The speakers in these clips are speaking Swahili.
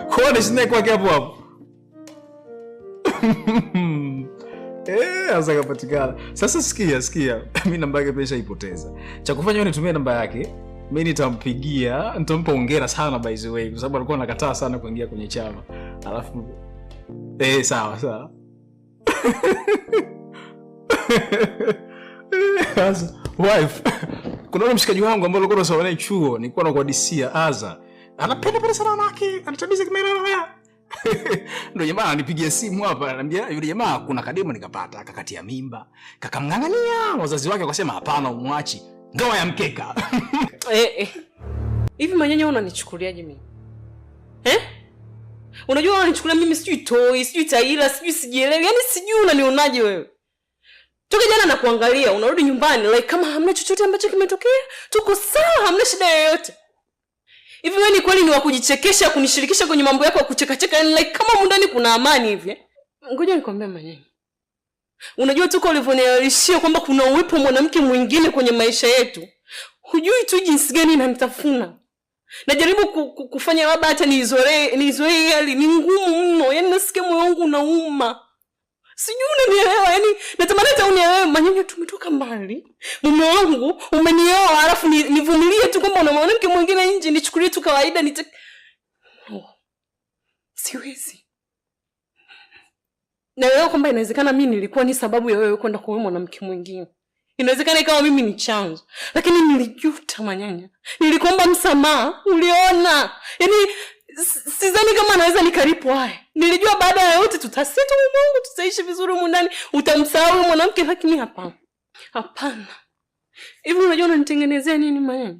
Kuona snake wake hapo. Asa kapatikana. Sasa sikia. Mimi namba yake pesa ipoteza. Cha kufanya wewe nitumie namba yake. Mimi nitampigia, nitampa hongera sana by the way, kwa sababu alikuwa anakataa sana kuingia kwenye chama. Alafu sawa. Aza, wife. Kuna yule mshikaji wangu ambaye alikuwa anasoma naye chuo, nilikuwa nakuhadisia Aza. Anapenda pale sana wanawake, anatabisa kamera. Ndio jamaa anipigia simu hapa, ananiambia yule jamaa kuna kademo nikapata, akakatia mimba, kakamngangania, wazazi wake wakasema hapana umwachi. Ndoa ya mkeka. Hivi manyanya unanichukuliaje mimi? Unajua unanichukulia mimi sijui toy, sijui taila, sijui sijielewi. Yaani sijui unanionaje wewe? Toka jana nakuangalia, unarudi nyumbani like kama hamna chochote ambacho kimetokea. Tuko sawa, hamna shida yoyote. Hivi wewe ni kweli ni wa kujichekesha, kunishirikisha kwenye mambo yako ya kucheka yani like kama mundani kuna amani hivi? Ngoja nikwambie manyanya. Unajua tuko ulivyonialishia kwamba kuna uwepo mwanamke mwingine kwenye maisha yetu. Hujui tu jinsi gani inanitafuna. Najaribu kufanya labda hata nizoee hali ni ngumu mno. Yaani nasikia moyo wangu unauma. Sijui unanielewa, yaani natamani hata unielewe manyanya tumetoka mbali. Mume wangu umenioa alafu nivumilie tu kwamba una mwanamke mwingine nje nichukulie tu kawaida siwezi. Na wewe kwamba inawezekana mimi nilikuwa ni sababu ya wewe kwenda kwa mwanamke mwingine. Inawezekana ikawa mimi ni chanzo. Lakini nilijuta manyanya. Nilikomba msamaha, uliona. Yaani sidhani kama naweza nikaripo haya. Nilijua baada ya yote tutasita Mungu, tutaishi vizuri humu ndani, utamsahau mwanamke lakini hapana. Hapana. Hivi unajua unanitengenezea nini manyanya?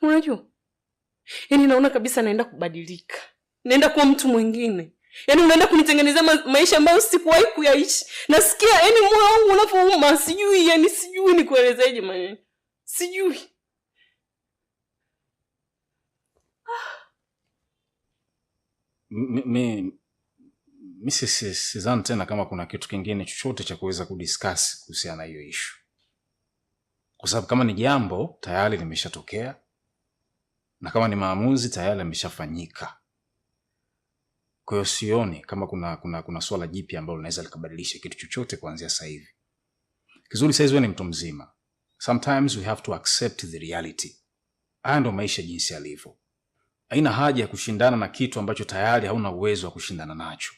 Unajua? Yaani naona kabisa naenda kubadilika. Naenda kuwa mtu mwingine. Yaani unaenda kunitengenezea maisha ambayo sikuwahi kuyaishi. Nasikia yaani moyo wangu unapouma, sijui nikuelezeje manyanya. Sijui. Mimi sidhani tena kama kuna kitu kingine chochote cha kuweza kudiscuss kuhusiana na hiyo issue. Kwa sababu kama ni jambo tayari limeshatokea na kama ni maamuzi tayari yameshafanyika. Kwa hiyo sioni kama kuna swala jipya ambalo linaweza likabadilisha kitu chochote kuanzia sasa hivi. Kizuri sasa wewe ni mtu mzima. Sometimes we have to accept the reality. Haya ndio maisha jinsi yalivyo. Haina haja ya kushindana na kitu ambacho tayari hauna uwezo wa kushindana nacho.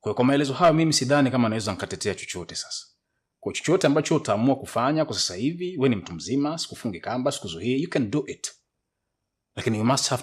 Kwa maelezo hayo mimi sidhani kama naweza nikatetea chochote sasa. Kwa chochote ambacho utaamua kufanya kwa sasa hivi, wewe ni mtu mzima, sikufungi kamba, sikuzuii, you can do it. Lakini you must have to